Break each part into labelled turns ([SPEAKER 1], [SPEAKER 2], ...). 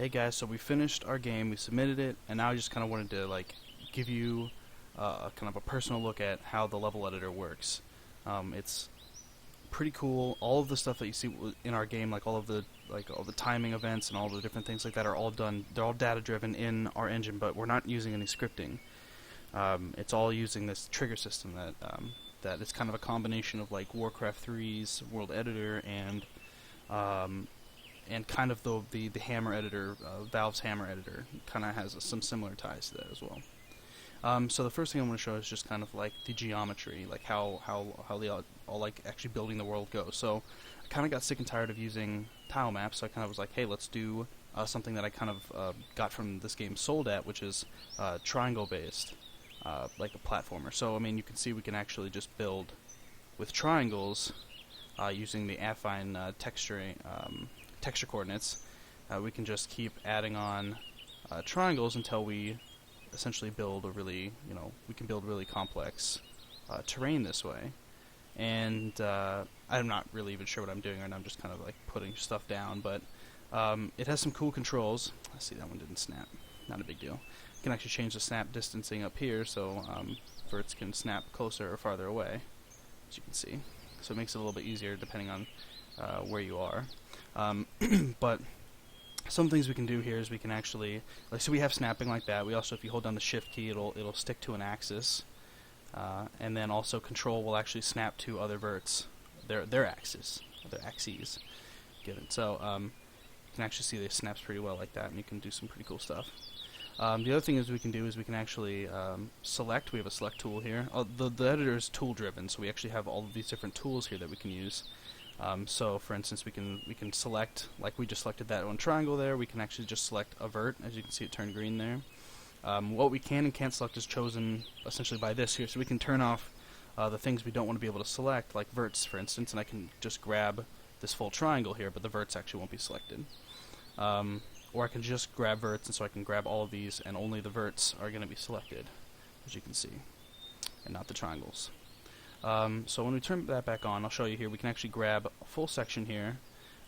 [SPEAKER 1] Hey guys, so we finished our game, we submitted it, and now I just kind of wanted to give you kind of a personal look at how the level editor works. It's pretty cool. All of the stuff that you see in our game, like all the timing events and all the different things like that, are all done. They're all data driven in our engine, but we're not using any scripting. It's all using this trigger system that it's kind of a combination of like Warcraft 3's World Editor and kind of the Hammer editor, Valve's Hammer editor, kind of has some similar ties to that as well. So the first thing I want to show is just kind of like the geometry, like how the all like actually building the world goes. So I kind of got sick and tired of using tile maps, so I kind of was like, hey, let's do something that I kind of got from this game Sold At, which is triangle based, like a platformer. So I mean, you can see we can actually just build with triangles using the affine texture coordinates. We can just keep adding on triangles until we essentially build a really, we can build really complex terrain this way. And I'm not really even sure what I'm doing right now. I'm just kind of like putting stuff down, but it has some cool controls. I see that one didn't snap. Not a big deal. You can actually change the snap distancing up here, so verts can snap closer or farther away, as you can see. So it makes it a little bit easier depending on where you are. But some things we can do here is we can actually, so we have snapping like that. We also, if you hold down the shift key, it'll stick to an axis, and then also control will actually snap to other verts, their axes. Get it? So you can actually see it snaps pretty well like that, and you can do some pretty cool stuff. The other thing is we can actually select. We have a select tool here. The editor is tool driven, so we actually have all of these different tools here that we can use. So, for instance, we can select, like we just selected that one triangle there. We can actually just select a vert. As you can see, it turned green there. What we can and can't select is chosen essentially by this here. So we can turn off the things we don't want to be able to select, like verts, for instance, and I can just grab this full triangle here, but the verts actually won't be selected. Or I can just grab verts, and so I can grab all of these, and only the verts are going to be selected, as you can see, and not the triangles. So when we turn that back on, I'll show you here, we can actually grab a full section here,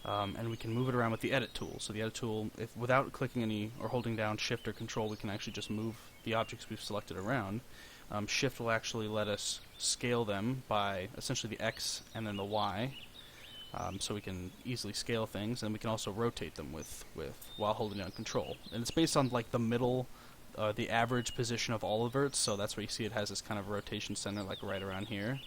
[SPEAKER 1] and we can move it around with the edit tool. So the edit tool, without clicking any or holding down shift or control, we can actually just move the objects we've selected around. Shift will actually let us scale them by essentially the X and then the Y, so we can easily scale things, and we can also rotate them while holding down control. And it's based on like the middle, the average position of all the verts, so that's where you see it has this kind of rotation center, like right around here.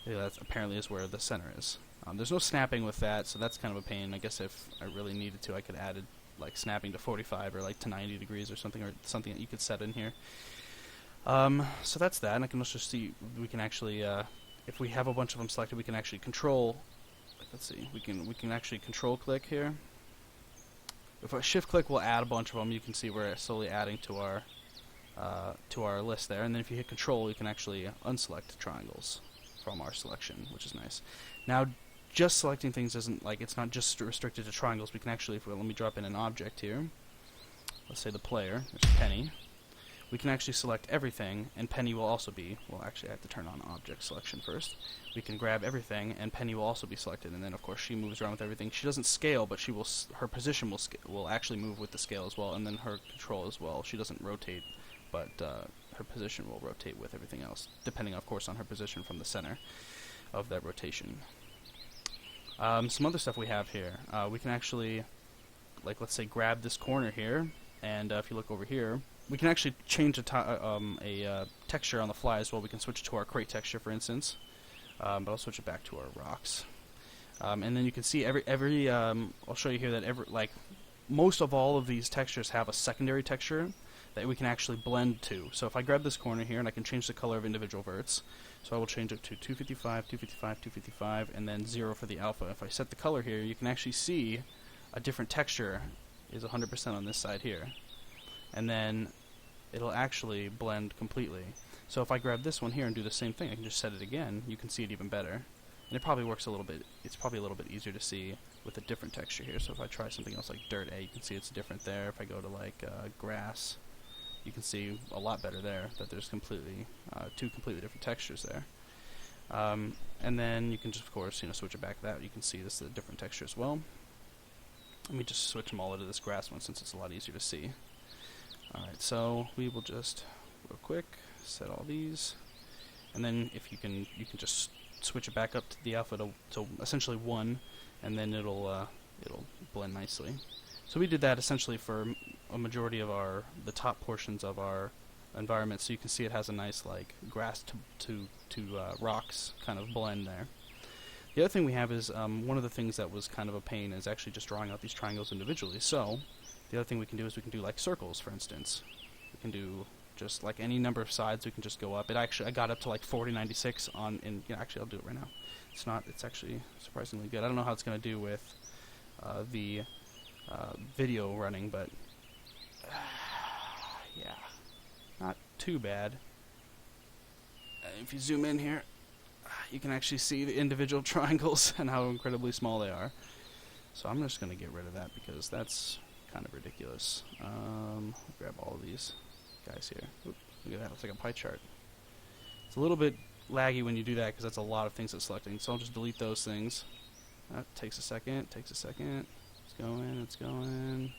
[SPEAKER 1] Yeah, that apparently is where the center is. There's no snapping with that, so that's kind of a pain. I guess if I really needed to, I could add like snapping to 45 or like to 90 degrees or something that you could set in here. So that's that, and I can also see we can actually, if we have a bunch of them selected, we can actually control. Let's see, we can actually control click here. If I shift click, we'll add a bunch of them. You can see we're slowly adding to our list there. And then if you hit control, you can actually unselect triangles from our selection, which is nice. Now, just selecting things isn't like, it's not just restricted to triangles. We can actually, let me drop in an object here. Let's say the player, there's Penny. We can actually select everything, and Penny will also be, well, actually I have to turn on object selection first. We can grab everything, and Penny will also be selected, and then of course she moves around with everything. She doesn't scale, but her position will actually move with the scale as well, and then her control as well. She doesn't rotate, but her position will rotate with everything else, depending of course on her position from the center of that rotation. Some other stuff we have here, we can actually, like let's say grab this corner here, and if you look over here, we can actually change a texture on the fly as well. We can switch it to our crate texture, for instance, but I'll switch it back to our rocks. And then you can see I'll show you here that most of all of these textures have a secondary texture that we can actually blend to. So if I grab this corner here, and I can change the color of individual verts, so I will change it to 255, 255, 255, and then 0 for the alpha. If I set the color here, you can actually see a different texture is 100% on this side here. And then it'll actually blend completely. So if I grab this one here and do the same thing, I can just set it again, you can see it even better. And it probably works a little bit, it's probably a little bit easier to see with a different texture here. So if I try something else like Dirt A, you can see it's different there. If I go to like Grass, you can see a lot better there, that there's two completely different textures there. And then you can just, of course, switch it back to that. You can see this is a different texture as well. Let me just switch them all into this grass one since it's a lot easier to see. Alright, so we will just, real quick, set all these. And then if you can just switch it back up to the alpha to essentially 1, and then it'll blend nicely. So we did that essentially for a majority of the top portions of our environment, so you can see it has a nice like grass to rocks kind of blend there. The other thing we have is one of the things that was kind of a pain is actually just drawing out these triangles individually. So the other thing we can do is we can do like circles, for instance. We can do just like any number of sides. We can just go up. I got up to like 4096 on. Actually, I'll do it right now. It's actually surprisingly good. I don't know how it's going to do with the video running, but yeah, not too bad. If you zoom in here, you can actually see the individual triangles and how incredibly small they are. So I'm just going to get rid of that because that's kind of ridiculous. Grab all of these guys here. Oop, look at that, it's like a pie chart. It's a little bit laggy when you do that because that's a lot of things it's selecting. So I'll just delete those things. That takes a second, It's going.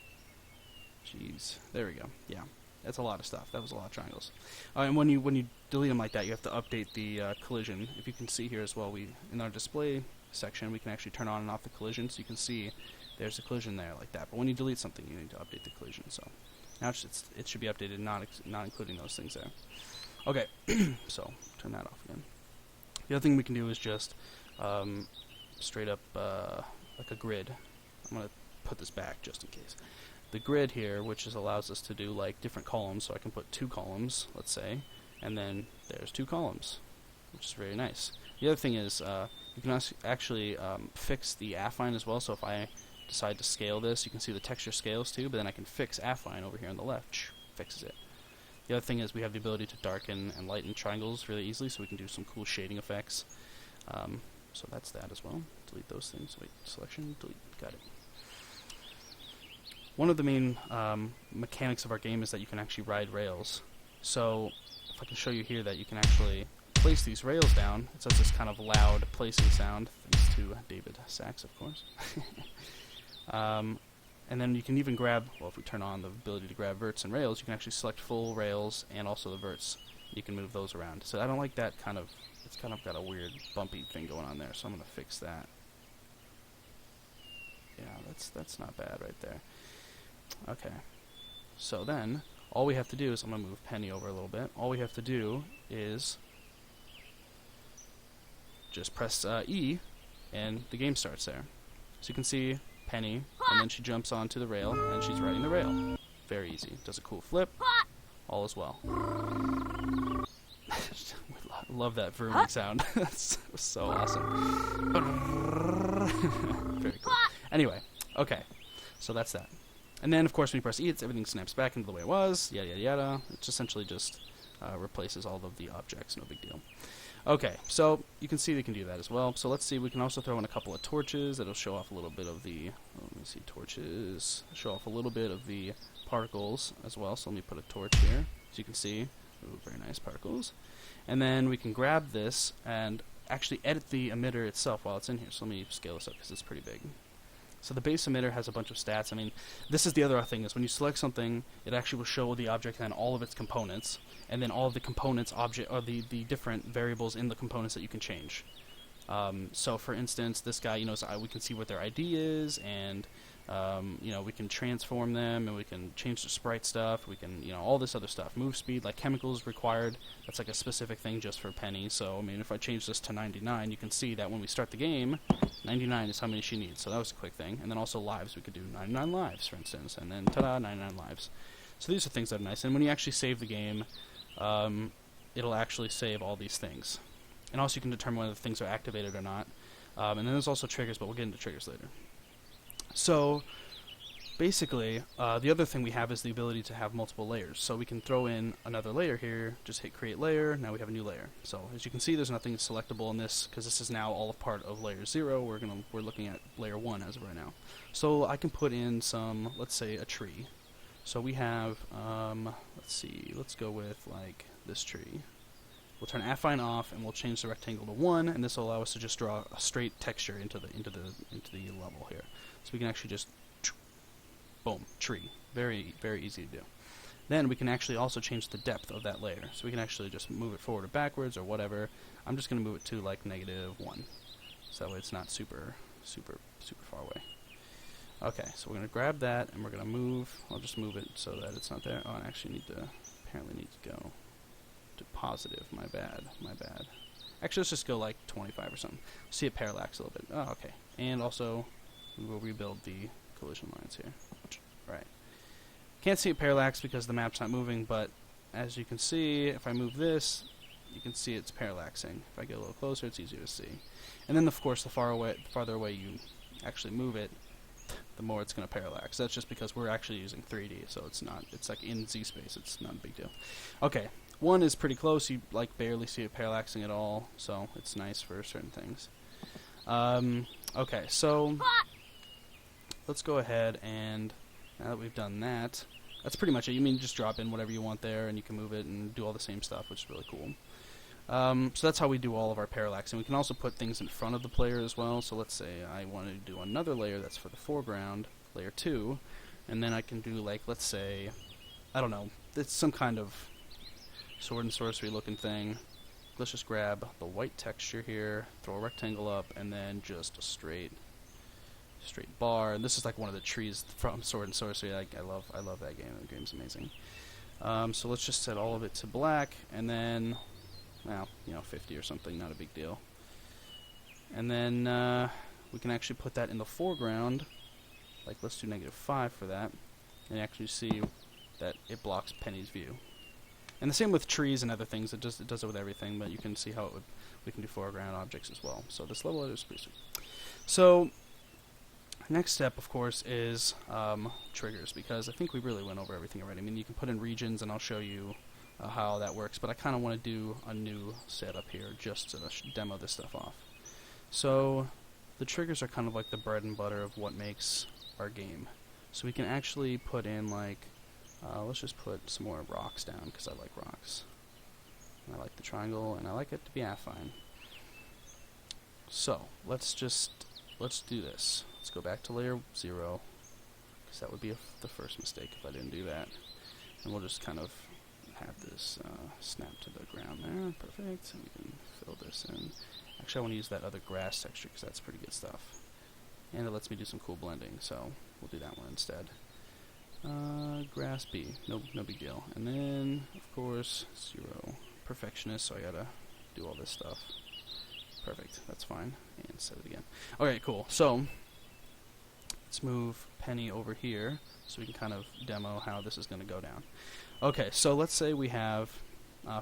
[SPEAKER 1] Jeez, there we go. Yeah, that's a lot of stuff. That was a lot of triangles. And when you delete them like that, you have to update the collision. If you can see here as well, in our display section, we can actually turn on and off the collision, so you can see there's a collision there like that. But when you delete something, you need to update the collision. So now it should be updated, not including those things there. Okay, so turn that off again. The other thing we can do is just straight up like a grid. I'm going to put this back just in case. The grid here, which allows us to do like different columns, so I can put 2 columns, let's say, and then there's 2 columns, which is very nice. The other thing is you can actually fix the affine as well, so if I decide to scale this, you can see the texture scales too, but then I can fix affine over here on the left, fixes it. The other thing is we have the ability to darken and lighten triangles really easily, so we can do some cool shading effects. So that's that as well. Delete those things. Wait, selection, delete, got it. One of the main mechanics of our game is that you can actually ride rails. So if I can show you here that you can actually place these rails down, it does this kind of loud placing sound, thanks to David Sachs, of course. And then you can even grab, well, if we turn on the ability to grab verts and rails, you can actually select full rails and also the verts. You can move those around. So I don't like that kind of, it's kind of got a weird bumpy thing going on there, so I'm going to fix that. Yeah, that's not bad right there. Okay, so then all we have to do is, I'm going to move Penny over a little bit, all we have to do is just press E and the game starts there. So you can see Penny, and then she jumps onto the rail and she's riding the rail. Very easy. Does a cool flip, all is well. Love that vrooming sound. That's so awesome. Very cool. Anyway, okay, so that's that. And then, of course, when you press E, everything snaps back into the way it was, yada, yada, yada. It essentially just replaces all of the objects, no big deal. Okay, so you can see they can do that as well. So let's see, we can also throw in a couple of torches that'll show off a little bit of the, let me see, torches, show off a little bit of the particles as well. So let me put a torch here, so you can see, ooh, very nice particles. And then we can grab this and actually edit the emitter itself while it's in here. So let me scale this up because it's pretty big. So the base emitter has a bunch of stats. I mean, this is the other thing, is when you select something, it actually will show the object and all of its components, and then all of the components object, or the different variables in the components that you can change. So for instance, this guy, we can see what their ID is, and we can transform them, and we can change the sprite stuff, we can, all this other stuff. Move speed, like chemicals required, that's like a specific thing just for Penny. So, I mean, if I change this to 99, you can see that when we start the game, 99 is how many she needs. So that was a quick thing. And then also lives, we could do 99 lives, for instance, and then ta-da, 99 lives. So these are things that are nice. And when you actually save the game, it'll actually save all these things. And also you can determine whether the things are activated or not. And then there's also triggers, but we'll get into triggers later. So basically, the other thing we have is the ability to have multiple layers. So we can throw in another layer here, just hit create layer, now we have a new layer. So as you can see, there's nothing selectable in this, because this is now all a part of layer 0. We're looking at layer 1 as of right now. So I can put in some, let's say, a tree. So we have, let's see, let's go with like this tree. We'll turn affine off, and we'll change the rectangle to 1, and this will allow us to just draw a straight texture into the level here. So we can actually just boom, tree. Very, very easy to do. Then we can actually also change the depth of that layer. So we can actually just move it forward or backwards or whatever. I'm just going to move it to like -1. So that way it's not super far away. Okay, so we're going to grab that and we're going to move. I'll just move it so that it's not there. Oh, I actually apparently need to go to positive. My bad. Actually, let's just go like 25 or something. See it parallax a little bit. Oh, okay. And also, we will rebuild the collision lines here. Right. Can't see it parallax because the map's not moving, but as you can see, if I move this, you can see it's parallaxing. If I get a little closer, it's easier to see. And then, of course, the farther away you actually move it, the more it's going to parallax. That's just because we're actually using 3D, so it's like in Z space. It's not a big deal. Okay, 1 is pretty close. You like barely see it parallaxing at all, so it's nice for certain things. Okay, so let's go ahead and now that we've done that, that's pretty much it. You mean just drop in whatever you want there, and you can move it and do all the same stuff, which is really cool. So that's how we do all of our parallaxing. We can also put things in front of the player as well. So let's say I want to do another layer that's for the foreground, layer 2, and then I can do like, let's say, I don't know, it's some kind of sword and sorcery looking thing. Let's just grab the white texture here, throw a rectangle up, and then just a straight bar. And this is like one of the trees from Sword and Sorcery. I love that game. The game's amazing. So let's just set all of it to black, and then, well, 50 or something, not a big deal. And then we can actually put that in the foreground. Like, let's do -5 for that, and actually see that it blocks Penny's view. And the same with trees and other things. It does it with everything, but you can see how we can do foreground objects as well. So this level editor is pretty sweet. So next step, of course, is triggers, because I think we really went over everything already. I mean, you can put in regions, and I'll show you how that works, but I kind of want to do a new setup here just to demo this stuff off. So the triggers are kind of like the bread and butter of what makes our game. So we can actually put in like, let's just put some more rocks down, because I like rocks. And I like the triangle, and I like it to be affine. So let's do this. Let's go back to layer 0, because that would be the first mistake if I didn't do that. And we'll just kind of have this snap to the ground there. Perfect. And we can fill this in. Actually, I want to use that other grass texture, because that's pretty good stuff. And it lets me do some cool blending, so we'll do that one instead. Grass B. No big deal. And then, of course, 0. Perfectionist, so I gotta do all this stuff. Perfect. That's fine. And set it again. Okay, cool. So let's move Penny over here so we can kind of demo how this is going to go down. Okay, so let's say we have,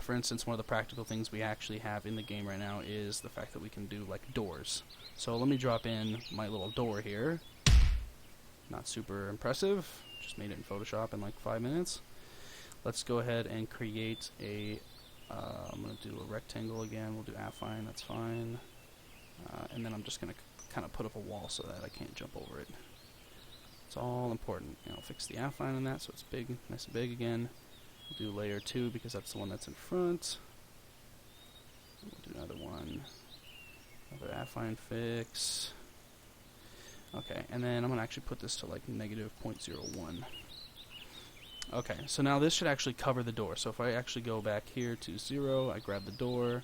[SPEAKER 1] for instance, one of the practical things we actually have in the game right now is the fact that we can do like doors. So let me drop in my little door here. Not super impressive. Just made it in Photoshop in like 5 minutes. Let's go ahead and create a I'm going to do a rectangle again. We'll do affine, that's fine. And then I'm just going to kind of put up a wall so that I can't jump over it. It's all important. Fix the affine on that so it's big, nice and big again. We'll do layer 2 because that's the one that's in front. We'll do another one. Another affine fix. Okay, and then I'm going to actually put this to like -0.01. Okay, so now this should actually cover the door. So if I actually go back here to 0, I grab the door.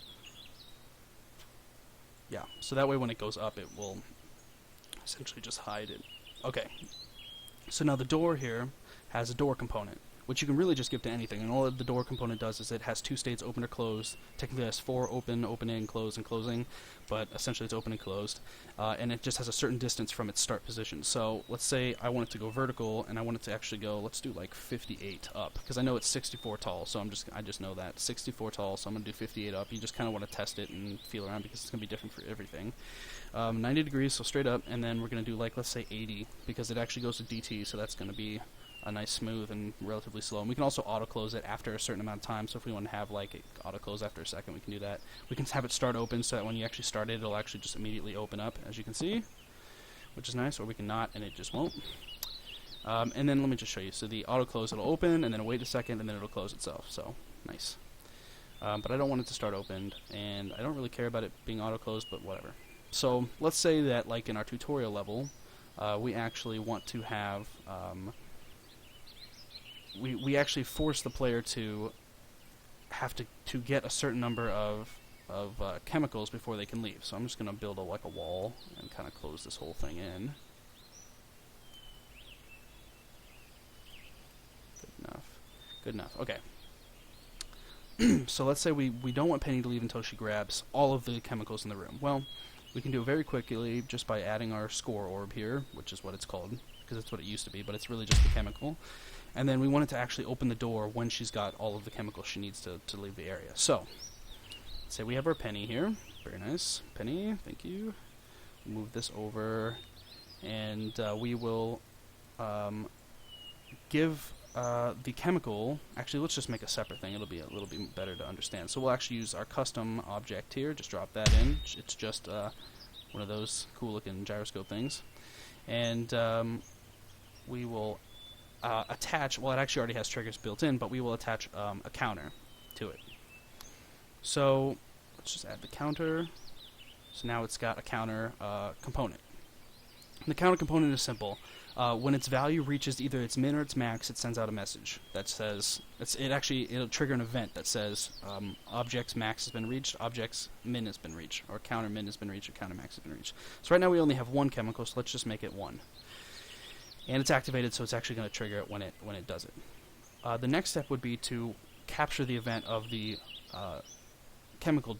[SPEAKER 1] Yeah, so that way when it goes up, it will essentially just hide it. Okay, so now the door here has a door component, which you can really just give to anything. And all the door component does is it has 2 states, open or closed. Technically it has 4, opening, close, and closing, but essentially it's open and closed. And it just has a certain distance from its start position. So let's say I want it to go vertical, and I want it to actually go, let's do like 58 up, because I know it's 64 tall, so I just know that. 64 tall, so I'm going to do 58 up. You just kind of want to test it and feel around, because it's going to be different for everything. 90 degrees, so straight up, and then we're going to do like, let's say 80, because it actually goes to DT, so that's going to be a nice smooth and relatively slow. And we can also auto close it after a certain amount of time, so if we want to have like it auto close after a second, we can do that. We can have it start open so that when you actually start it, it'll actually just immediately open up, as you can see, which is nice, or we can not and it just won't. And then let me just show you. So the auto close, it'll open and then wait a second and then it'll close itself, so nice. But I don't want it to start opened, and I don't really care about it being auto closed, but whatever. So let's say that like in our tutorial level, we actually want to have we actually force the player to have to get a certain number of chemicals before they can leave. So I'm just going to build like a wall and kind of close this whole thing in. Good enough. Okay. So let's say we don't want Penny to leave until she grabs all of the chemicals in the room. Well, we can do it very quickly just by adding our score orb here, which is what it's called, because that's what it used to be, but it's really just the chemical. And then we want it to actually open the door when she's got all of the chemicals she needs to leave the area. So, let's say we have our Penny here. Very nice. Penny, thank you. Move this over, and we will give the chemical. Actually, let's just make a separate thing. It'll be a little bit better to understand. So we'll actually use our custom object here. Just drop that in. It's just one of those cool-looking gyroscope things. And we will attach, well, it actually already has triggers built in, but we will attach a counter to it. So let's just add the counter. So now it's got a counter component. And the counter component is simple. When its value reaches either its min or its max, it sends out a message that says, it'll trigger an event that says object's max has been reached, object's min has been reached, or counter min has been reached, or counter max has been reached. So right now we only have one chemical, so let's just make it 1. And it's activated, so it's actually going to trigger it when it does it. The next step would be to capture the event of the chemical,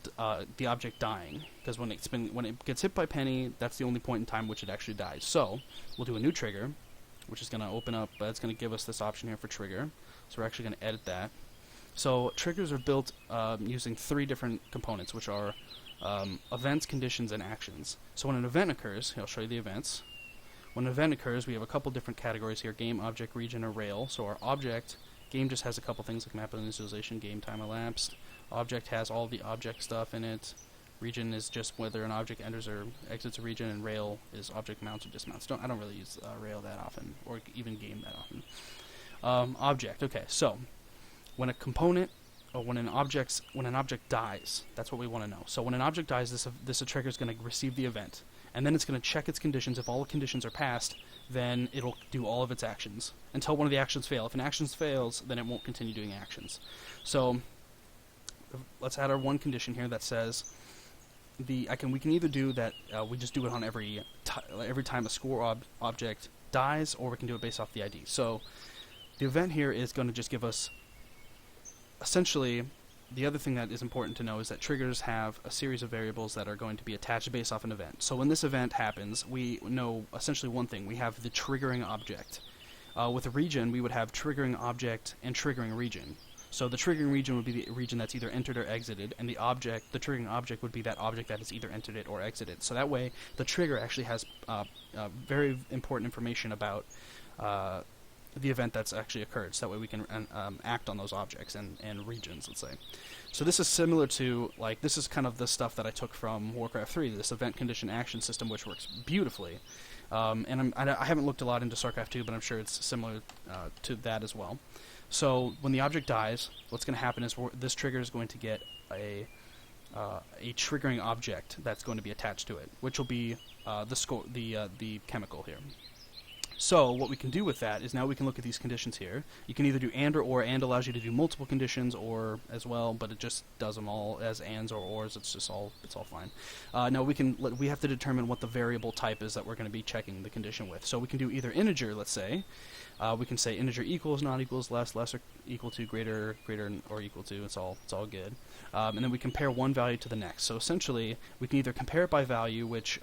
[SPEAKER 1] the object dying, because when it gets hit by Penny, that's the only point in time which it actually dies. So we'll do a new trigger, which is going to open up. It's going to give us this option here for trigger. So we're actually going to edit that. So triggers are built using 3 different components, which are events, conditions, and actions. So when an event occurs, I'll show you the events. When an event occurs, we have a couple different categories here: game, object, region, or rail. So our object, game just has a couple things like map initialization, game time elapsed. Object has all the object stuff in it. Region is just whether an object enters or exits a region, and rail is object mounts or dismounts. I don't really use rail that often, or even game that often. Object. Okay, so when a component or when an object dies, that's what we want to know. So when an object dies, this trigger is going to receive the event, and then it's going to check its conditions. If all the conditions are passed, then it'll do all of its actions until one of the actions fail. If an action fails, then it won't continue doing actions. So let's add our one condition here that says we can either do that, we just do it on every time a score object dies, or we can do it based off the ID. So the event here is going to just give us, essentially, the other thing that is important to know is that triggers have a series of variables that are going to be attached based off an event. So when this event happens, we know essentially one thing. We have the triggering object. With a region, we would have triggering object and triggering region. So the triggering region would be the region that's either entered or exited, and the triggering object would be that object that has either entered it or exited. So that way, the trigger actually has very important information about the event that's actually occurred. So that way we can act on those objects and regions, let's say. So this is similar to, this is kind of the stuff that I took from Warcraft 3, this event condition action system, which works beautifully. And I haven't looked a lot into StarCraft 2, but I'm sure it's similar to that as well. So when the object dies, what's going to happen is this trigger is going to get a triggering object that's going to be attached to it, which will be the chemical here. So what we can do with that is now we can look at these conditions here. You can either do and or. And allows you to do multiple conditions or as well, but it just does them all as ands or ors. It's all fine. Now we have to determine what the variable type is that we're going to be checking the condition with. So we can do either integer, let's say. We can say integer equals, not equals, less or equal to, greater or equal to. It's all good. And then we compare one value to the next. So essentially, we can either compare it by value, which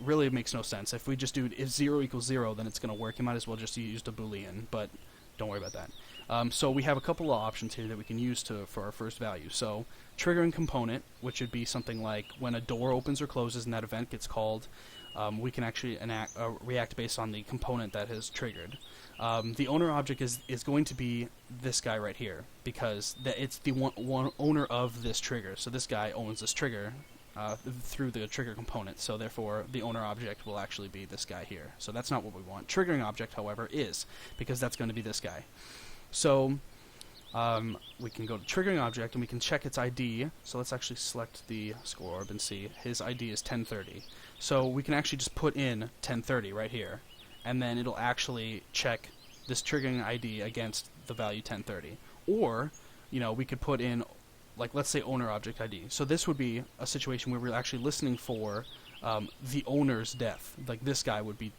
[SPEAKER 1] really makes no sense. If we just do if 0 equals 0, then it's going to work. You might as well just use the Boolean, but don't worry about that. So we have a couple of options here that we can use for our first value. So triggering component, which would be something like when a door opens or closes and that event gets called, we can actually react based on the component that has triggered. The owner object is going to be this guy right here, because it's the one owner of this trigger. So this guy owns this trigger through the trigger component, so therefore the owner object will actually be this guy here. So that's not what we want. Triggering object, however, is, because that's going to be this guy. So we can go to triggering object and we can check its ID. So let's actually select the score orb and see his ID is 1030. So we can actually just put in 1030 right here, and then it'll actually check this triggering ID against the value 1030. Or, we could put in, like, let's say owner object ID. So this would be a situation where we're actually listening for the owner's death. Like, this guy would be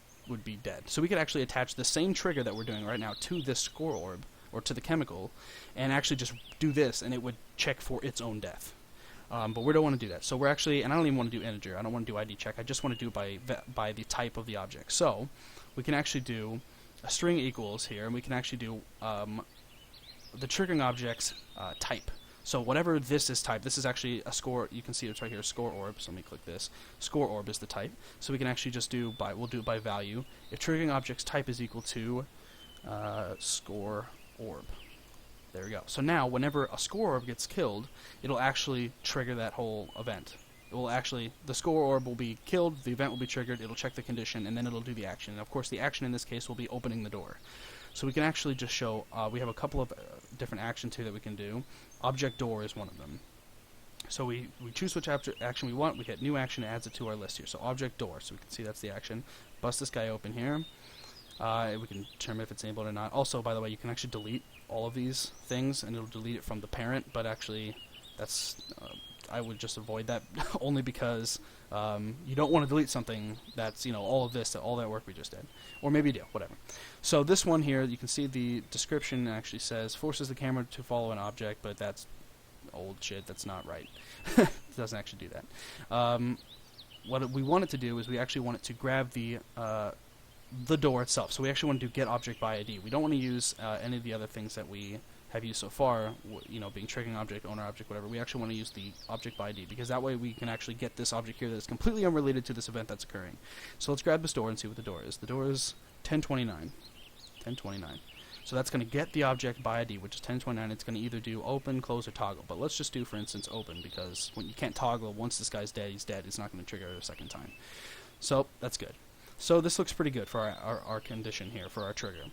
[SPEAKER 1] dead. So we could actually attach the same trigger that we're doing right now to this score orb, or to the chemical, and actually just do this, and it would check for its own death. But we don't want to do that. So we're actually, and I don't even want to do integer. I don't want to do ID check. I just want to do by the type of the object. So we can actually do a string equals here, and we can actually do the triggering object's type. So whatever this is type, this is actually a score. You can see it's right here, score orb. So let me click this. Score orb is the type. So we can actually just we'll do it by value. If triggering object's type is equal to score orb. There we go. So now, whenever a score orb gets killed, it'll actually trigger that whole event. It will actually, the score orb will be killed, the event will be triggered, it'll check the condition, and then it'll do the action. And of course, the action in this case will be opening the door. So we can actually just show, we have a couple of different actions here that we can do. Object door is one of them. So we choose which action we want, we hit new action, it adds it to our list here. So object door, so we can see that's the action. Bust this guy open here. We can determine if it's enabled or not. Also, by the way, you can actually delete all of these things, and it'll delete it from the parent, but actually, that's I would just avoid that, only because you don't want to delete something that's, all of this, all that work we just did. Or maybe you do, whatever. So this one here, you can see the description actually says, forces the camera to follow an object, but that's old shit, that's not right. It doesn't actually do that. What we want it to do is we actually want it to grab the door itself. So we actually want to do get object by ID. We don't want to use any of the other things that we have used so far, being triggering object, owner object, whatever. We actually want to use the object by ID, because that way we can actually get this object here that is completely unrelated to this event that's occurring. So let's grab this door and see what the door is. The door is 1029. 1029. So that's going to get the object by ID, which is 1029. It's going to either do open, close, or toggle. But let's just do, for instance, open, because when you can't toggle, once this guy's dead, he's dead. It's not going to trigger it a second time. So that's good. So this looks pretty good for our condition here, for our trigger.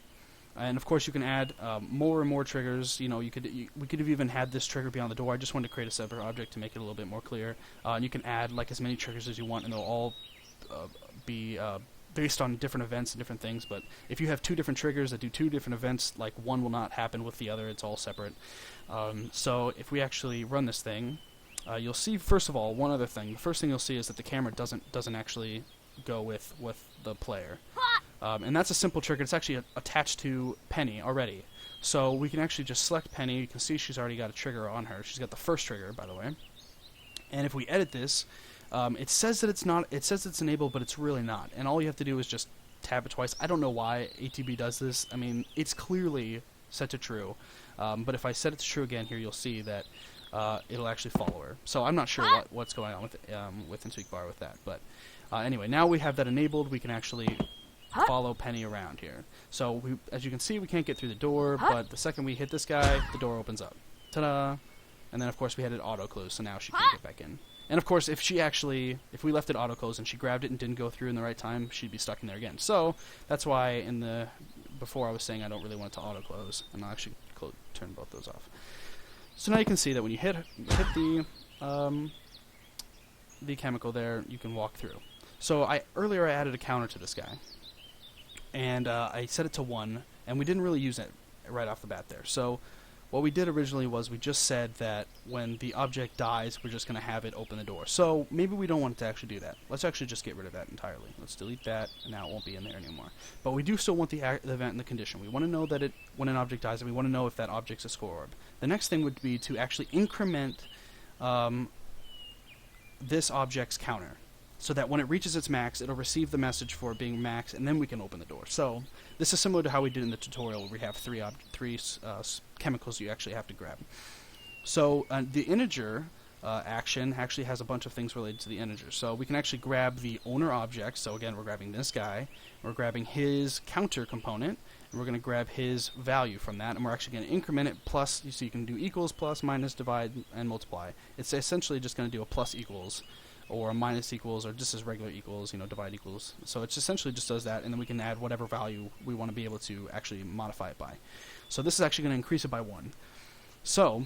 [SPEAKER 1] And of course you can add more and more triggers. We could have even had this trigger be on the door. I just wanted to create a separate object to make it a little bit more clear. And you can add like as many triggers as you want, and they'll all be based on different events and different things. But if you have two different triggers that do two different events, like one will not happen with the other. It's all separate. So if we actually run this thing, you'll see, first of all, one other thing. The first thing you'll see is that the camera doesn't actually go with the player. And that's a simple trigger. It's actually attached to Penny already. So we can actually just select Penny. You can see she's already got a trigger on her. She's got the first trigger, by the way. And if we edit this, it says that it's not. It says it's enabled, but it's really not. And all you have to do is just tap it twice. I don't know why ATB does this. I mean, it's clearly set to true. But if I set it to true again here, you'll see that it'll actually follow her. So I'm not sure what's going on with InSpeakBar with that. But anyway, now we have that enabled. We can actually follow Penny around here. So as you can see, we can't get through the door, but the second we hit this guy, the door opens up. Ta-da! And then of course we had it auto-close, so now she can get back in. And of course, if we left it auto-close and she grabbed it and didn't go through in the right time, she'd be stuck in there again. So that's why before I was saying I don't really want it to auto-close, and I'll actually turn both those off. So now you can see that when you hit the chemical there, you can walk through. So earlier I added a counter to this guy, and I set it to 1, and we didn't really use it right off the bat there. So what we did originally was we just said that when the object dies, we're just going to have it open the door. So maybe we don't want it to actually do that. Let's actually just get rid of that entirely. Let's delete that, and now it won't be in there anymore. But we do still want the event and the condition. We want to know that when an object dies, and we want to know if that object's a score orb. The next thing would be to actually increment this object's counter, so that when it reaches its max, it'll receive the message for it being max, and then we can open the door. So this is similar to how we did in the tutorial, where we have three chemicals you actually have to grab. So the integer action actually has a bunch of things related to the integer. So we can actually grab the owner object. So again, we're grabbing this guy. We're grabbing his counter component, and we're going to grab his value from that, and we're actually going to increment it plus. So you can do equals, plus, minus, divide, and multiply. It's essentially just going to do a plus equals, or a minus equals, or just as regular equals, divide equals. So it essentially just does that, and then we can add whatever value we want to be able to actually modify it by. So this is actually going to increase it by 1. So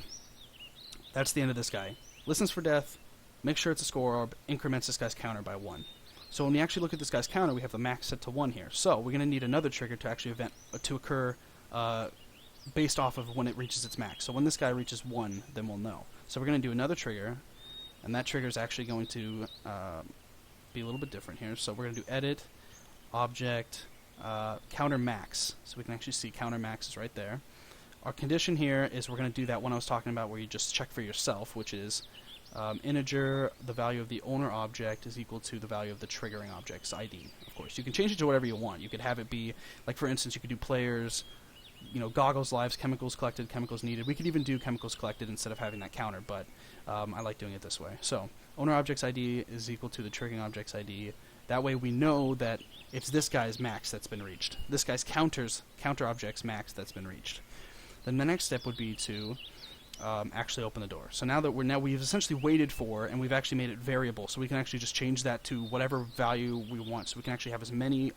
[SPEAKER 1] that's the end of this guy. Listens for death, makes sure it's a score orb, increments this guy's counter by 1. So when we actually look at this guy's counter, we have the max set to 1 here. So we're going to need another trigger to actually occur based off of when it reaches its max. So when this guy reaches 1, then we'll know. So we're going to do another trigger, and that trigger is actually going to be a little bit different here. So we're going to do edit, object, counter max. So we can actually see counter max is right there. Our condition here is we're going to do that one I was talking about where you just check for yourself, which is integer, the value of the owner object is equal to the value of the triggering object's ID. Of course, you can change it to whatever you want. You could have it be, like for instance, you could do players, goggles, lives, chemicals collected, chemicals needed. We could even do chemicals collected instead of having that counter, but I like doing it this way. So owner object's ID is equal to the triggering object's ID. That way we know that it's this guy's max that's been reached. This guy's counter object's max that's been reached. Then the next step would be to actually open the door. So now that we've essentially waited for, and we've actually made it variable, so we can actually just change that to whatever value we want. So we can actually have as many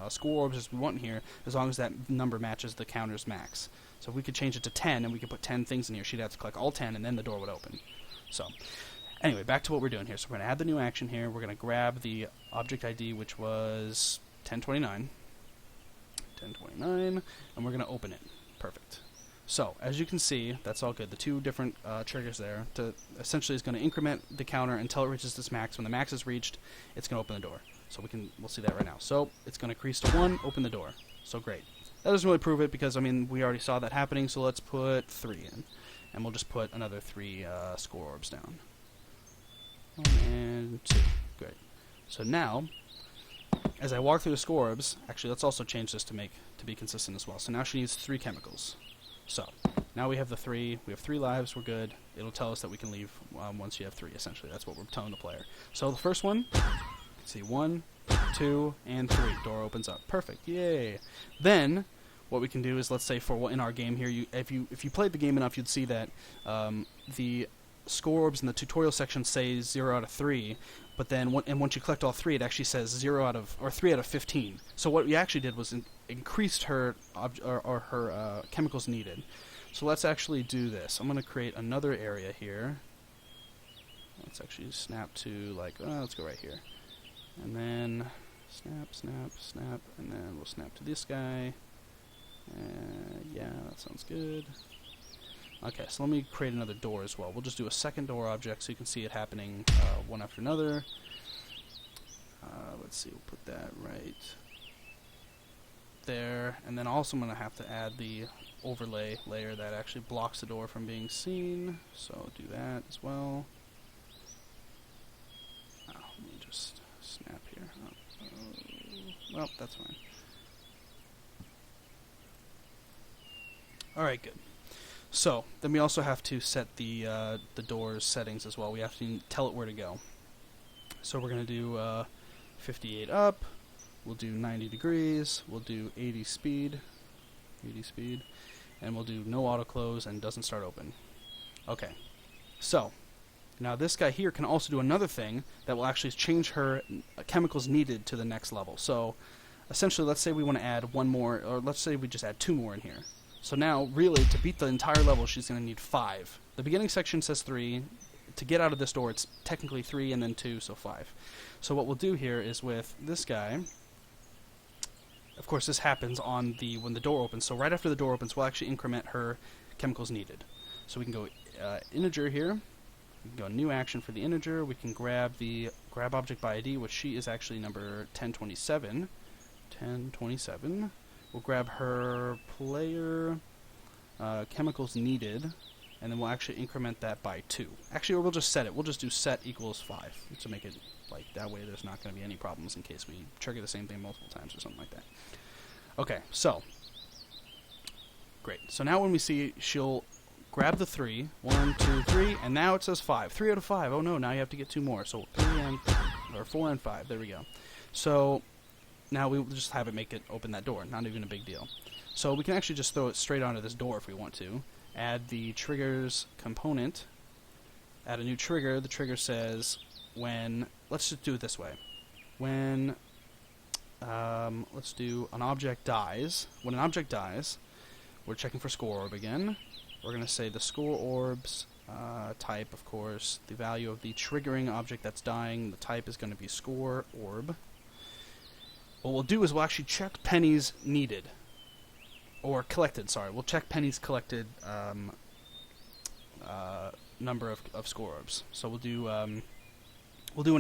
[SPEAKER 1] score orbs as we want in here, as long as that number matches the counter's max. So if we could change it to 10, and we could put 10 things in here, she'd have to collect all 10, and then the door would open. So anyway, back to what we're doing here. So we're going to add the new action here. We're going to grab the object ID, which was 1029, and we're going to open it. Perfect. So, as you can see, that's all good. The two different triggers there essentially is going to increment the counter until it reaches this max. When the max is reached, it's going to open the door. So we'll see that right now. So it's going to increase to 1, open the door. So great. That doesn't really prove it because, we already saw that happening. So let's put 3 in. And we'll just put another 3 score orbs down. 1 and 2. Great. So now, as I walk through the score orbs, actually let's also change this to be consistent as well. So now she needs 3 chemicals. So, now we have the 3, we have 3 lives, we're good. It'll tell us that we can leave once you have 3, essentially. That's what we're telling the player. So the first one, you can see 1, 2, and 3. Door opens up. Perfect. Yay. Then, what we can do is, let's say in our game here, if you played the game enough, you'd see that the score orbs in the tutorial section say 0 out of 3, but then once you collect all 3, it actually says 3 out of 15. So what we actually did was increased her chemicals needed. So let's actually do this. I'm going to create another area here. Let's actually snap to let's go right here, and then snap, snap, snap, and then we'll snap to this guy. Yeah, that sounds good. Okay, so let me create another door as well. We'll just do a second door object so you can see it happening one after another. Let's see, we'll put that right there. And then also I'm going to have to add the overlay layer that actually blocks the door from being seen. So do that as well. Let me just snap here. Well, that's fine. Alright, good. So, then we also have to set the door's settings as well. We have to tell it where to go. So we're going to do 58 up, we'll do 90 degrees, we'll do 80 speed, and we'll do no auto close and doesn't start open. Okay, so now this guy here can also do another thing that will actually change her chemicals needed to the next level. So essentially, let's say we want to add 1 more, or let's say we just add 2 more in here. So now, really, to beat the entire level, she's going to need 5. The beginning section says 3. To get out of this door, it's technically 3 and then 2, so 5. So what we'll do here is with this guy, of course this happens on when the door opens, so right after the door opens, we'll actually increment her chemicals needed. So we can go integer here, we can go new action for the integer, we can grab object by ID, which she is actually number 1027. We'll grab her player chemicals needed, and then we'll actually increment that by 2. Actually, or we'll just set it. We'll just do set equals 5 to make it that way there's not going to be any problems in case we trigger the same thing multiple times or something like that. Okay, so great. So now when we see, she'll grab the 3, 1, 2, 3, and now it says 5. 3 out of 5. Oh no, now you have to get 2 more. So 4 and 5. There we go. So now we'll just have it open that door. Not even a big deal. So we can actually just throw it straight onto this door if we want to. Add the triggers component. Add a new trigger. The trigger says when. Let's just do it this way. When. Let's do an object dies. When an object dies, we're checking for score orb again. We're going to say the score orbs type, of course, the value of the triggering object that's dying. The type is going to be score orb. What we'll do is we'll actually check pennies needed. Or collected, sorry. We'll check pennies collected number of score orbs. So we'll do an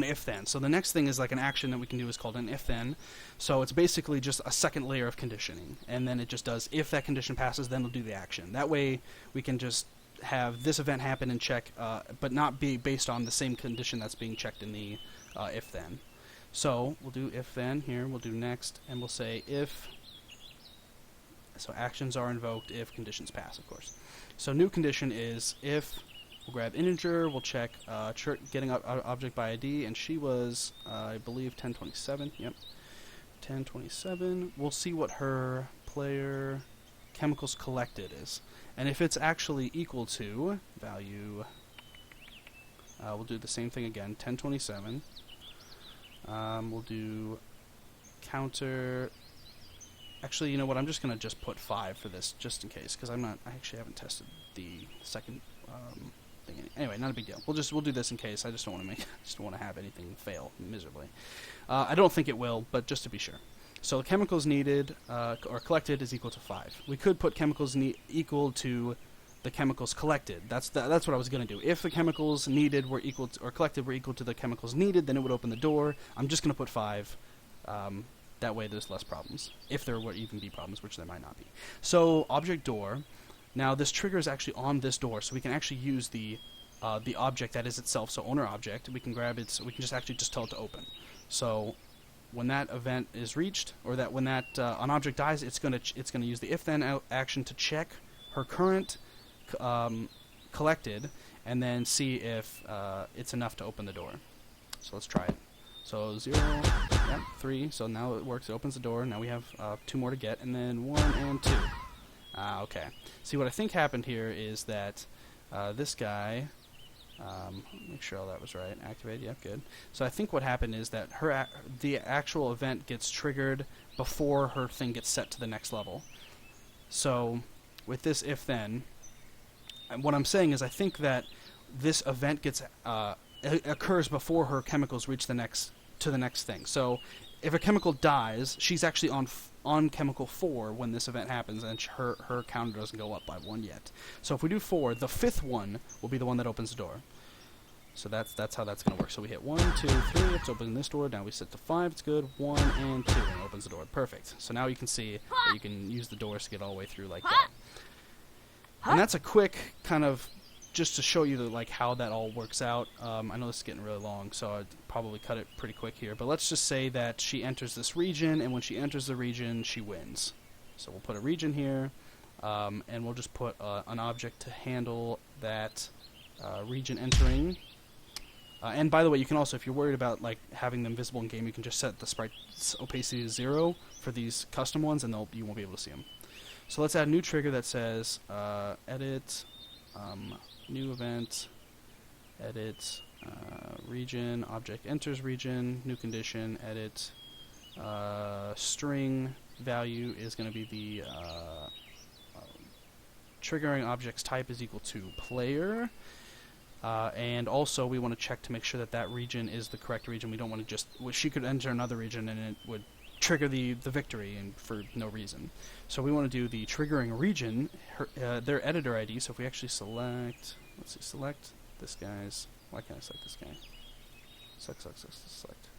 [SPEAKER 1] if-then. So the next thing is like an action that we can do is called an if-then. So it's basically just a second layer of conditioning. And then it just does, if that condition passes, then we'll do the action. That way we can just have this event happen and check, but not be based on the same condition that's being checked in the if-then. So we'll do if-then here, we'll do next, and we'll say if, so actions are invoked if conditions pass, of course. So new condition is if, we'll grab integer, we'll check getting object by ID, and she was, I believe, 1027, yep. 1027, we'll see what her player chemicals collected is. And if it's actually equal to value, we'll do the same thing again, 1027. We'll do counter. Actually, you know what? I'm just gonna put 5 for this, just in case, because I actually haven't tested the second thing. Anyway, not a big deal. We'll do this in case. I just don't want to have anything fail miserably. I don't think it will, but just to be sure. So the chemicals needed or collected is equal to 5. We could put chemicals equal to the chemicals collected. That's what I was going to do. If the chemicals needed were equal to, or collected were equal to the chemicals needed, then it would open the door. I'm just going to put 5. That way there's less problems. If there would even be problems, which there might not be. So object door. Now this trigger is actually on this door, so we can actually use the object that is itself. So owner object. We can grab it. So we can just tell it to open. So when that event is reached, or that when that an object dies, it's gonna use the if-then action to check her current collected, and then see if it's enough to open the door. So let's try it. So 0, yep, 3. So now it works. It opens the door. Now we have 2 more to get, and then 1 and 2. Okay. See, what I think happened here is that this guy. Make sure all that was right. Activate. Yep, good. So I think what happened is that the actual event gets triggered before her thing gets set to the next level. So with this if-then, what I'm saying is I think that this event gets occurs before her chemicals reach the next thing. So if a chemical dies, she's actually on chemical 4 when this event happens, and her counter doesn't go up by 1 yet. So if we do 4, the 5th one will be the one that opens the door. So that's how that's going to work. So we hit 1, 2, 3, it's opening this door. Now we set to 5, it's good. 1 and 2, and it opens the door. Perfect. So now you can see that you can use the doors to get all the way through like that. And that's a quick kind of, just to show you like how that all works out. I know this is getting really long, so I'd probably cut it pretty quick here. But let's just say that she enters this region, and when she enters the region, she wins. So we'll put a region here, and we'll just put an object to handle that region entering. And by the way, you can also, if you're worried about like having them visible in game, you can just set the sprite's opacity to 0 for these custom ones, and you won't be able to see them. So let's add a new trigger that says edit. New event, edit, region, object enters region, new condition, edit, string value is going to be the triggering object's type is equal to player, and also we want to check to make sure that that region is the correct region. We don't want to just, she could enter another region and it would trigger the victory and for no reason. So we want to do the triggering region, their editor ID. So if we actually select, let's see, select this guy's, why can't I select this guy? Select.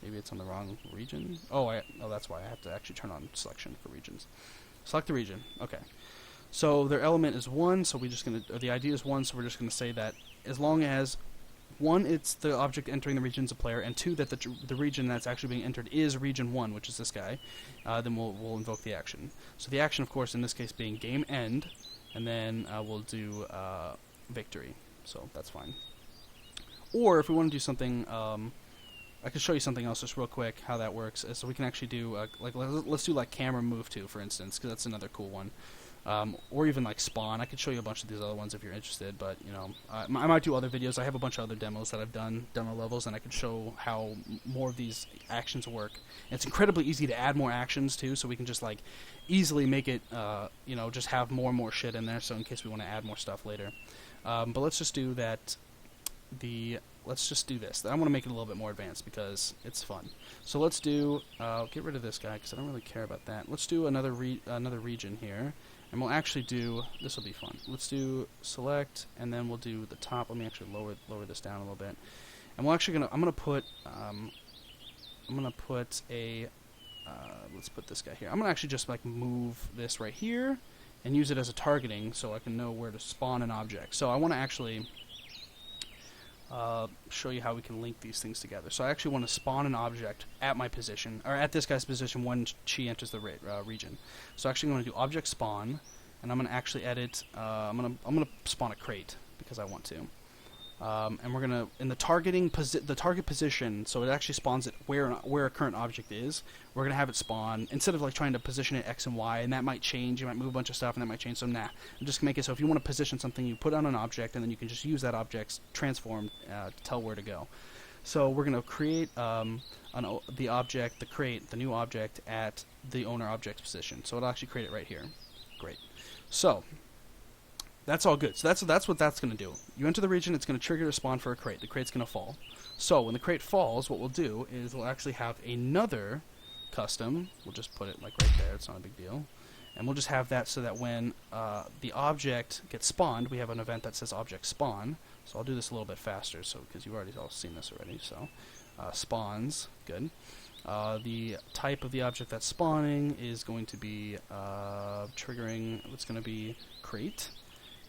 [SPEAKER 1] Maybe it's on the wrong region. Oh, that's why I have to actually turn on selection for regions. Select the region. Okay. So their element is 1. So we're just gonna, or the ID is 1. So we're just gonna say that as long as 1, it's the object entering the region as a player, and 2, that the region that's actually being entered is region 1, which is this guy, then we'll invoke the action. So the action, of course, in this case being game end, and then we'll do victory. So that's fine. Or if we want to do something, I can show you something else just real quick how that works. So we can actually do like let's do like camera move to, for instance, because that's another cool one. Or even like spawn. I could show you a bunch of these other ones if you're interested, but you know, I might do other videos. I have a bunch of other demos that I've done, demo levels, and I could show how more of these actions work. And it's incredibly easy to add more actions too, so we can just like easily make it, you know, just have more and more shit in there. So in case we want to add more stuff later. But let's just do that. Let's just do this. I want to make it a little bit more advanced because it's fun. So let's do. Get rid of this guy because I don't really care about that. Let's do another region here, and we'll actually do. This will be fun. Let's do select, and then we'll do the top. Let me actually lower this down a little bit, and we're actually gonna. I'm gonna put a. Let's put this guy here. I'm gonna actually just like move this right here, and use it as a targeting so I can know where to spawn an object. So I want to actually. Show you how we can link these things together. So I actually want to spawn an object at my position, or at this guy's position when she enters the region. So actually I'm going to do object spawn, and I'm going to actually edit. I'm going to spawn a crate because I want to. And we're going to in the target position. So it actually spawns it where a current object is. We're going to have it spawn instead of like trying to position it X and Y, and that might change. You might move a bunch of stuff, and that might change. So nah, I'm just make it so if you want to position something, you put on an object, and then you can just use that object's transform to tell where to go. So we're going to create the object, the crate, the new object at the owner object's position. So it'll actually create it right here. Great. So. That's all good. So that's what that's going to do. You enter the region, it's going to trigger a spawn for a crate. The crate's going to fall. So when the crate falls, what we'll do is we'll actually have another custom. We'll just put it like right there. It's not a big deal. And we'll just have that so that when the object gets spawned, we have an event that says object spawn. So I'll do this a little bit faster, so because you've already all seen this already. So spawns, good. The type of the object that's spawning is going to be triggering. It's going to be crate.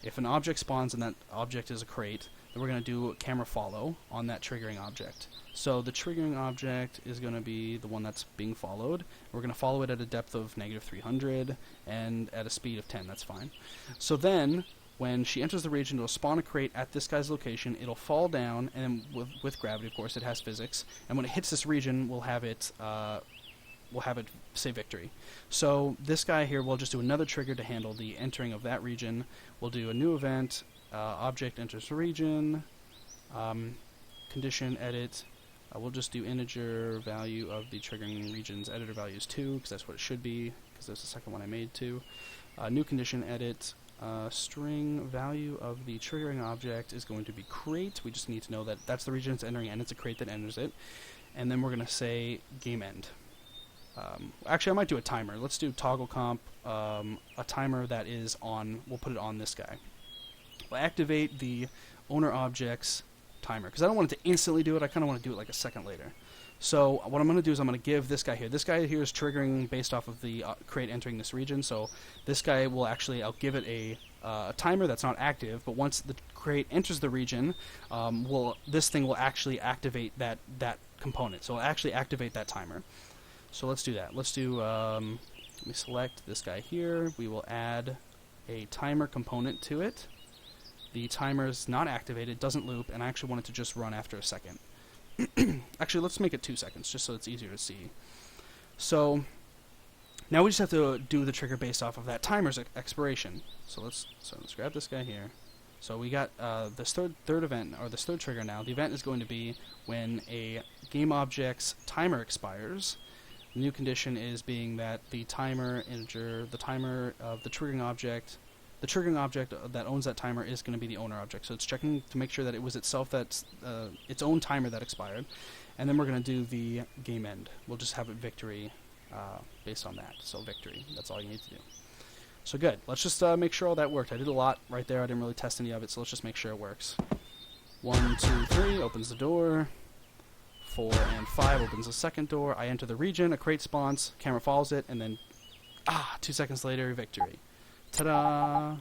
[SPEAKER 1] If an object spawns and that object is a crate, then we're going to do camera follow on that triggering object. So the triggering object is going to be the one that's being followed. We're going to follow it at a depth of -300 and at a speed of 10. That's fine. So then, when she enters the region, it'll spawn a crate at this guy's location. It'll fall down, and with gravity, of course, it has physics. And when it hits this region, we'll have it say victory. So this guy here, we'll just do another trigger to handle the entering of that region. We'll do a new event, object enters the region, condition edit. We'll just do integer value of the triggering region's editor value is 2, because that's what it should be, because that's the second one I made too. New condition edit, string value of the triggering object is going to be crate. We just need to know that that's the region it's entering and it's a crate that enters it. And then we're going to say game end. Actually, I might do a timer. Let's do toggle comp, a timer that is on. We'll put it on this guy. We'll activate the owner object's timer because I don't want it to instantly do it. I kind of want to do it like a second later. So what I'm going to do is I'm going to give this guy here. This guy here is triggering based off of the crate entering this region. So this guy will actually, I'll give it a timer that's not active. But once the crate enters the region, this thing will actually activate that component. So it'll actually activate that timer. So let's do that. Let's do, let me select this guy here. We will add a timer component to it. The timer is not activated, doesn't loop, and I actually want it to just run after a second. Actually, let's make it 2 seconds, just so it's easier to see. So now we just have to do the trigger based off of that timer's expiration. So let's grab this guy here. So we got this third event, or this third trigger now. The event is going to be when a game object's timer expires. The new condition is being that the timer integer, the timer of the triggering object that owns that timer is going to be the owner object. So it's checking to make sure that it was itself that's its own timer that expired. And then we're going to do the game end. We'll just have it victory based on that. So victory, that's all you need to do. So good. Let's just make sure all that worked. I did a lot right there. I didn't really test any of it, so let's just make sure it works. 1, 2, 3, opens the door. 4 and 5 opens the second door. I enter the region, a crate spawns, camera follows it, and then 2 seconds later, victory. Ta-da!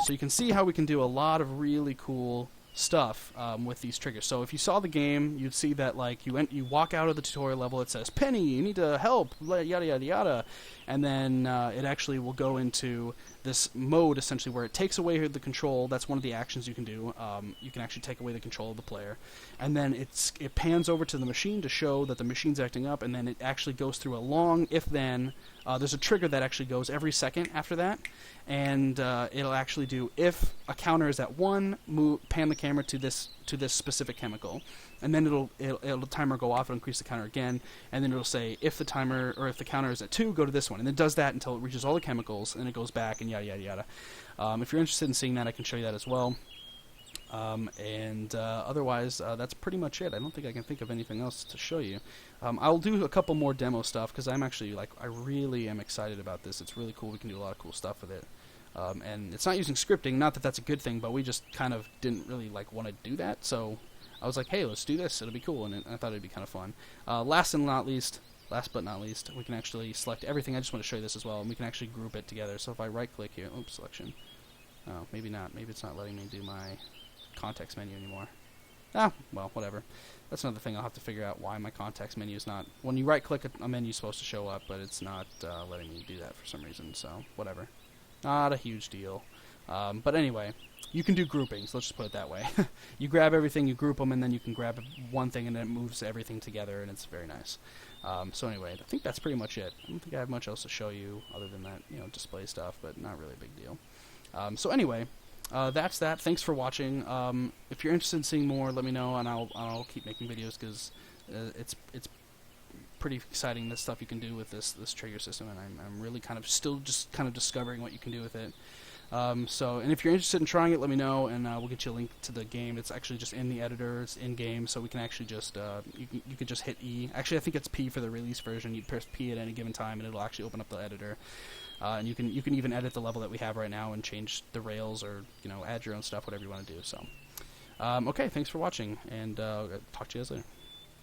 [SPEAKER 1] So you can see how we can do a lot of really cool stuff with these triggers. So if you saw the game, you'd see that like you walk out of the tutorial level, it says, Penny, you need to help, yada yada yada. And then it actually will go into this mode essentially where it takes away the control. That's one of the actions you can do. You can actually take away the control of the player. And then it pans over to the machine to show that the machine's acting up, and then it actually goes through a long if-then there's a trigger that actually goes every second after that, and it'll actually do, if a counter is at 1, pan the camera to this specific chemical, and then it'll the timer go off and increase the counter again, and then it'll say if the counter is at 2, go to this one, and it does that until it reaches all the chemicals, and it goes back, and yada yada yada. If you're interested in seeing that, I can show you that as well. Otherwise, that's pretty much it. I don't think I can think of anything else to show you. I'll do a couple more demo stuff, because I'm actually, I really am excited about this. It's really cool. We can do a lot of cool stuff with it. And it's not using scripting, not that that's a good thing, but we just kind of didn't really, want to do that, so I was like, hey, let's do this. It'll be cool, and I thought it'd be kind of fun. Last but not least, we can actually select everything. I just want to show you this as well, and we can actually group it together. So if I right-click here, oops, selection. Oh, maybe not. Maybe it's not letting me do my context menu anymore. Well, whatever. That's another thing I'll have to figure out, why my context menu is not... When you right-click, a menu is supposed to show up, but it's not letting me do that for some reason, so whatever. Not a huge deal. But anyway, you can do groupings, let's just put it that way. You grab everything, you group them, and then you can grab one thing, and then it moves everything together, and it's very nice. So anyway, I think that's pretty much it. I don't think I have much else to show you other than that, display stuff, but not really a big deal. So anyway... that's that. Thanks for watching. If you're interested in seeing more, let me know, and I'll keep making videos, because it's pretty exciting, the stuff you can do with this trigger system, and I'm really still discovering what you can do with it. And if you're interested in trying it, let me know, and we'll get you a link to the game. It's actually just in the editor. It's in game, so we can actually just you could just hit E. Actually, I think it's P for the release version. You press P at any given time, and it'll actually open up the editor. And you can even edit the level that we have right now and change the rails, or add your own stuff, whatever you want to do. So, okay, thanks for watching, and talk to you guys later.